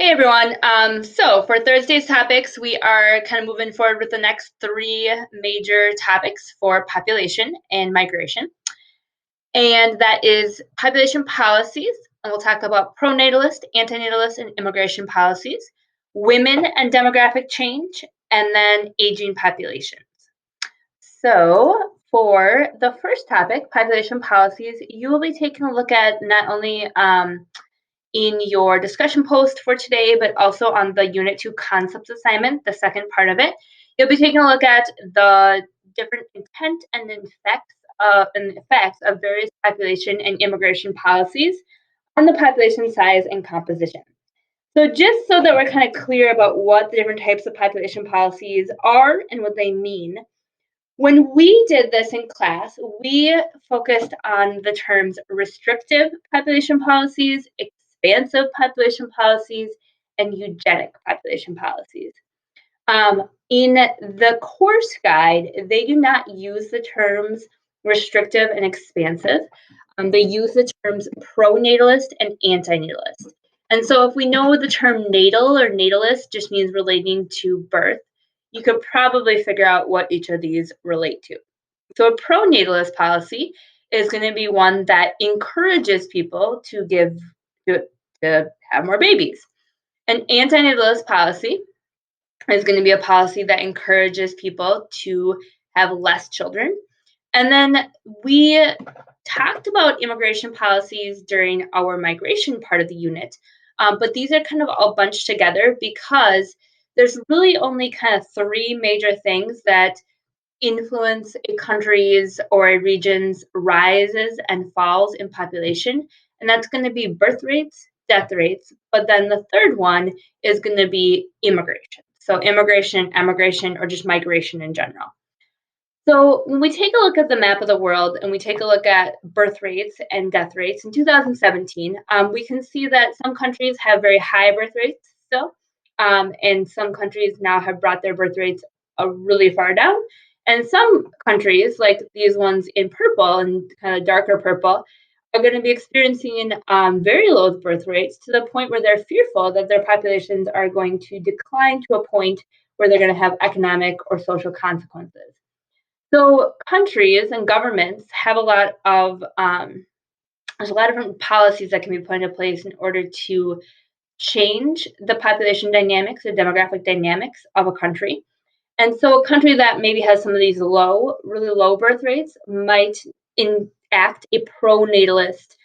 Hey everyone. So for Thursday's topics, we are kind of moving forward with the next three major topics for population and migration. And that is population policies, and we'll talk about pronatalist, antinatalist, and immigration policies, women and demographic change, and then aging populations. So for the first topic, population policies, you will be taking a look at not only in your discussion post for today, but also on the Unit 2 concepts assignment, the second part of it. You'll be taking a look at the different intent and effects of various population and immigration policies on the population size and composition. So just so that we're kind of clear about what the different types of population policies are and what they mean, when we did this in class, we focused on the terms restrictive population policies, expansive population policies, and eugenic population policies. In the course guide, they do not use the terms restrictive and expansive. They use the terms pronatalist and antinatalist. And so if we know the term natal or natalist just means relating to birth, you could probably figure out what each of these relate to. So a pronatalist policy is going to be one that encourages people to, to have more babies. An antinatalist policy is going to be a policy that encourages people to have less children. And then we talked about immigration policies during our migration part of the unit, but these are kind of all bunched together because there's really only kind of three major things that influence a country's or a region's rises and falls in population, and that's going to be birth rates, death rates, but then the third one is going to be immigration. So immigration, emigration, or just migration in general. So when we take a look at the map of the world and we take a look at birth rates and death rates in 2017, we can see that some countries have very high birth rates still, and some countries now have brought their birth rates really far down. And some countries, like these ones in purple and kind of darker purple, are going to be experiencing very low birth rates to the point where they're fearful that their populations are going to decline to a point where they're going to have economic or social consequences. So countries and governments have a lot of there's a lot of different policies that can be put into place in order to change the population dynamics, the demographic dynamics of a country. And so a country that maybe has some of these really low birth rates might enact a pronatalist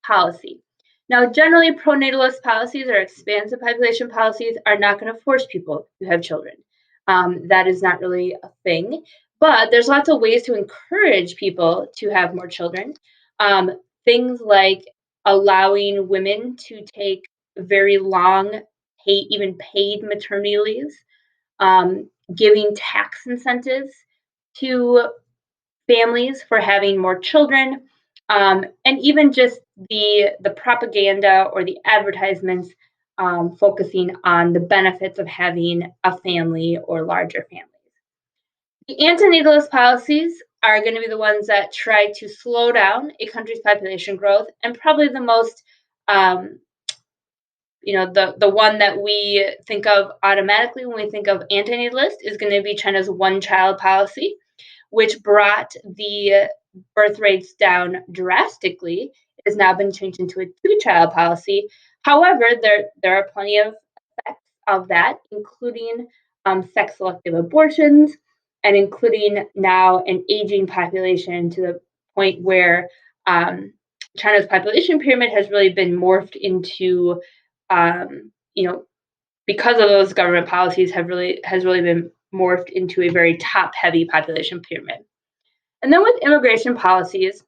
policy. Now, generally, pronatalist policies or expansive population policies are not going to force people to have children. That is not really a thing. But there's lots of ways to encourage people to have more children. Things like allowing women to take very long, even paid maternity leaves, giving tax incentives to families for having more children, and even just the propaganda or the advertisements focusing on the benefits of having a family or larger families. The antinatalist policies are going to be the ones that try to slow down a country's population growth, and probably the most the one that we think of automatically when we think of antinatalist is going to be China's one-child policy, which brought the birth rates down drastically. It has now been changed into a two-child policy. However, there are plenty of effects of that, including sex-selective abortions, and including now an aging population to the point where China's population pyramid has really been morphed into, um, you know, because of those government policies has really been morphed into a very top-heavy population pyramid. And then with immigration policies,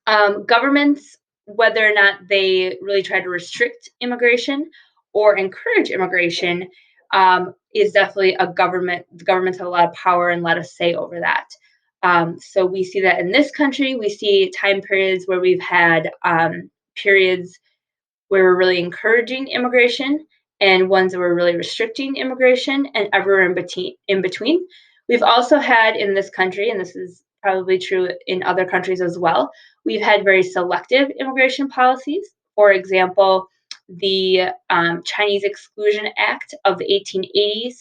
governments, whether or not they really try to restrict immigration or encourage immigration, is definitely a government. The governments have a lot of power and a lot of say over that. So we see that in this country. We see time periods where we've had periods where we're really encouraging immigration and ones that were really restricting immigration, and everywhere in between. We've also had in this country, and this is probably true in other countries as well, we've had very selective immigration policies. For example, the Chinese Exclusion Act of the 1880s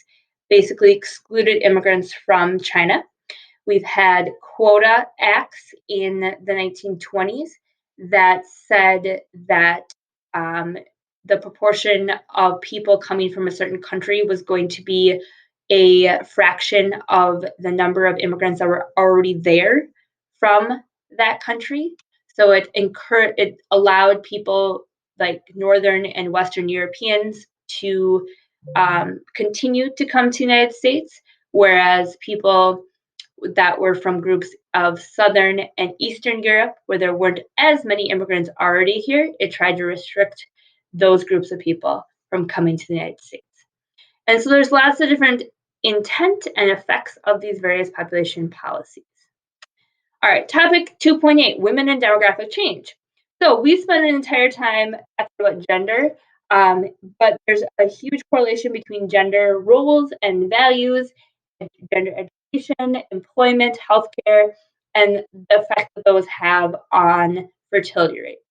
basically excluded immigrants from China. We've had quota acts in the 1920s that said that the proportion of people coming from a certain country was going to be a fraction of the number of immigrants that were already there from that country. So it allowed people like Northern and Western Europeans to continue to come to the United States, whereas people that were from groups of Southern and Eastern Europe, where there weren't as many immigrants already here, it tried to restrict those groups of people from coming to the United States. And so there's lots of different intent and effects of these various population policies. All right, topic 2.8, women and demographic change. So we spent an entire time talking about gender, but there's a huge correlation between gender roles and values, gender education, employment, healthcare, and the effect that those have on fertility rates.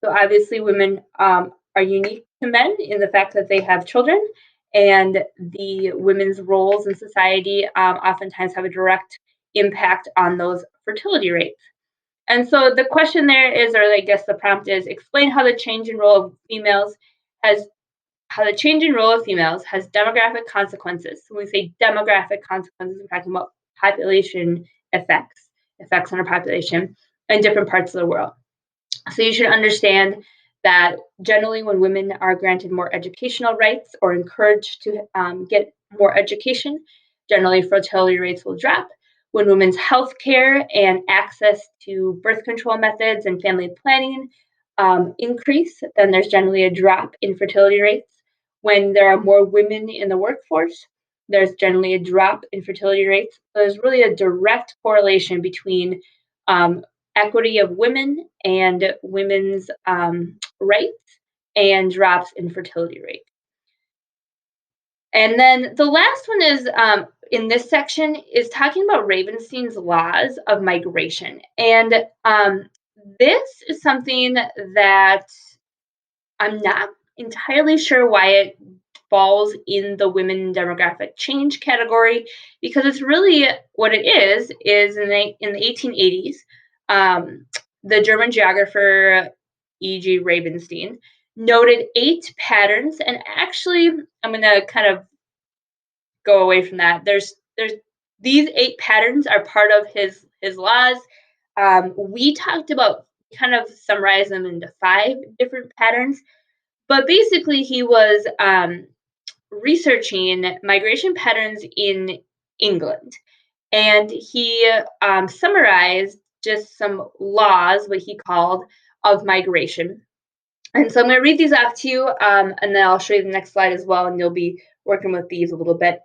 So obviously women are unique to men in the fact that they have children, and the women's roles in society oftentimes have a direct impact on those fertility rates. And so the question there is, or I guess the prompt is, explain how the change in role of females has demographic consequences. When we say demographic consequences, we're talking about population effects on our population in different parts of the world. So you should understand that generally when women are granted more educational rights or encouraged to get more education, generally fertility rates will drop. When women's health care and access to birth control methods and family planning increase, then there's generally a drop in fertility rates. When there are more women in the workforce, there's generally a drop in fertility rates. So there's really a direct correlation between equity of women and women's rights and drops in fertility rate. And then the last one is in this section is talking about Ravenstein's laws of migration. And this is something that I'm not entirely sure why it falls in the women demographic change category, because it's really what it is in the 1880s, the German geographer E.G. Ravenstein noted 8 patterns, and actually I'm going to kind of go away from that. There's these 8 patterns are part of his laws. We talked about kind of summarize them into 5 different patterns, but basically he was researching migration patterns in England, and he summarized just some laws, what he called, of migration. And so I'm going to read these off to you, and then I'll show you the next slide as well, and you'll be working with these a little bit.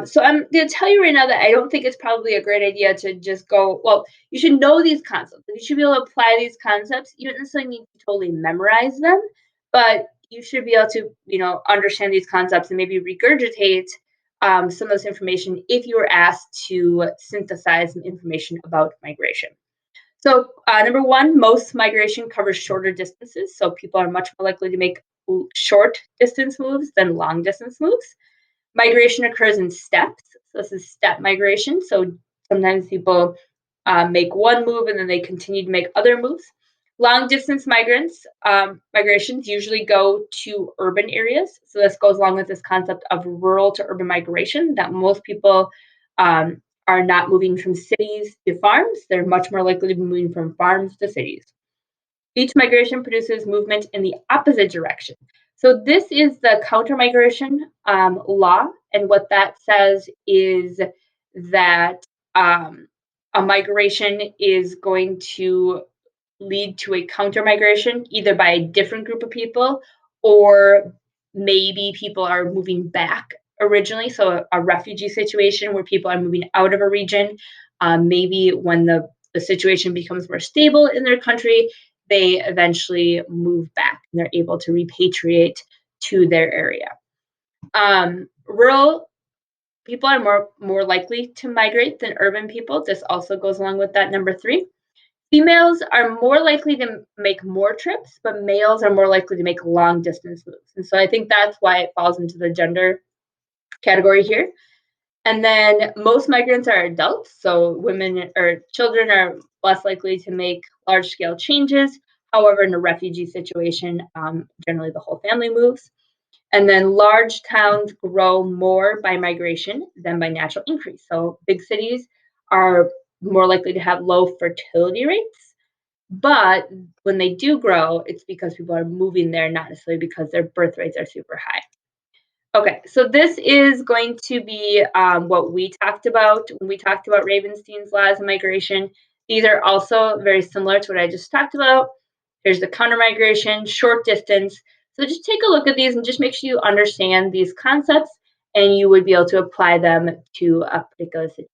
So I'm going to tell you right now that I don't think it's probably a great idea to just go, well, you should know these concepts. You should be able to apply these concepts. You don't necessarily need to totally memorize them, but you should be able to, understand these concepts and maybe regurgitate some of this information if you were asked to synthesize some information about migration. So number 1, most migration covers shorter distances. So people are much more likely to make short distance moves than long distance moves. Migration occurs in steps. So this is step migration. So sometimes people make one move and then they continue to make other moves. Long distance migrations usually go to urban areas. So this goes along with this concept of rural to urban migration, that most people are not moving from cities to farms. They're much more likely to be moving from farms to cities. Each migration produces movement in the opposite direction. So this is the counter-migration law, and what that says is that a migration is going to lead to a counter-migration, either by a different group of people, or maybe people are moving back originally. So a refugee situation where people are moving out of a region. Maybe when the situation becomes more stable in their country, they eventually move back and they're able to repatriate to their area. Rural people are more likely to migrate than urban people. This also goes along with that number 3. Females are more likely to make more trips, but males are more likely to make long distance moves. And so I think that's why it falls into the gender category here. And then most migrants are adults, so women or children are less likely to make large scale changes. However, in a refugee situation, generally the whole family moves. And then large towns grow more by migration than by natural increase. So big cities are more likely to have low fertility rates. But when they do grow, it's because people are moving there, not necessarily because their birth rates are super high. Okay, so this is going to be what we talked about when we talked about Ravenstein's laws of migration. These are also very similar to what I just talked about. Here's the counter migration, short distance. So just take a look at these and just make sure you understand these concepts and you would be able to apply them to a particular situation.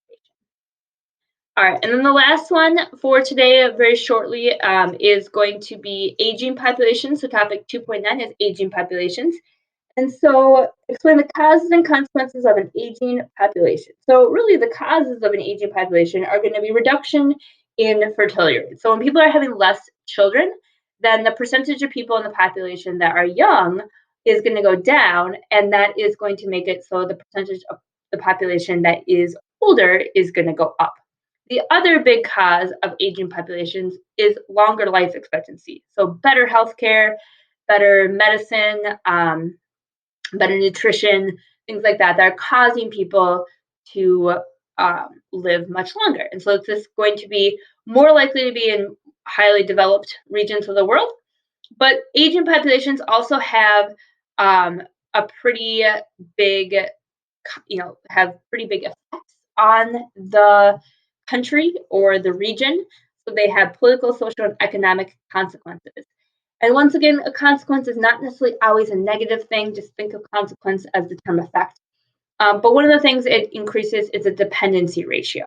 All right, and then the last one for today, very shortly, is going to be aging populations. So topic 2.9 is aging populations. And so explain the causes and consequences of an aging population. So really the causes of an aging population are going to be reduction in fertility rate. So when people are having less children, then the percentage of people in the population that are young is going to go down, and that is going to make it so the percentage of the population that is older is going to go up. The other big cause of aging populations is longer life expectancy. So better healthcare, better medicine, better nutrition, things like that are causing people to live much longer. And so it's just going to be more likely to be in highly developed regions of the world. But aging populations also have a pretty big, have pretty big effects on the country or the region. So they have political, social, and economic consequences. And once again, a consequence is not necessarily always a negative thing. Just think of consequence as the term effect. But one of the things it increases is a dependency ratio.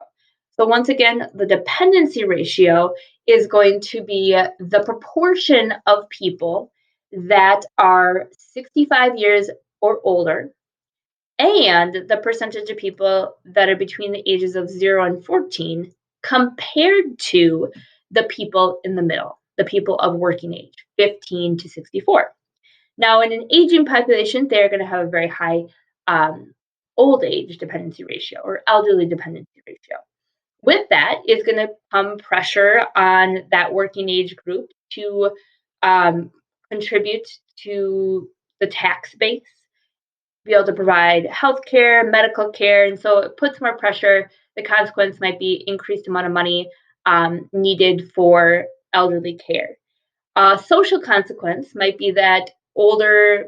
So once again, the dependency ratio is going to be the proportion of people that are 65 years or older and the percentage of people that are between the ages of 0 and 14 compared to the people in the middle, the people of working age, 15 to 64. Now, in an aging population, they're going to have a very high old age dependency ratio or elderly dependency ratio. With that is going to come pressure on that working age group to contribute to the tax base, be able to provide health care, medical care, and so it puts more pressure. The consequence might be increased amount of money needed for elderly care. Social consequence might be that older,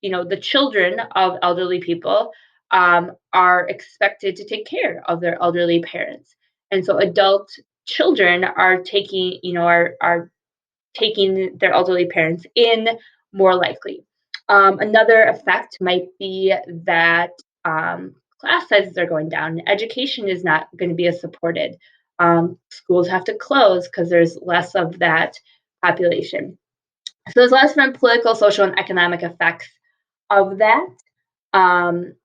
the children of elderly people are expected to take care of their elderly parents, and so adult children are taking, are taking their elderly parents in more likely. Another effect might be that class sizes are going down. Education is not going to be as supported. Schools have to close because there's less of that population. So there's lots of different political, social, and economic effects of that. Um,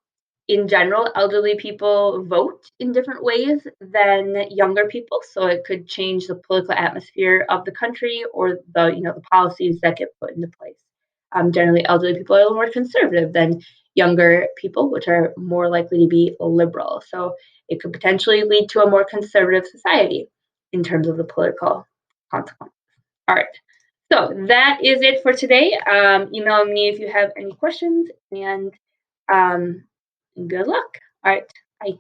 in general, elderly people vote in different ways than younger people, so it could change the political atmosphere of the country or the policies that get put into place. Generally, elderly people are a little more conservative than younger people, which are more likely to be liberal. So it could potentially lead to a more conservative society in terms of the political consequences. All right. So that is it for today. Email me if you have any questions, and good luck. All right. Bye.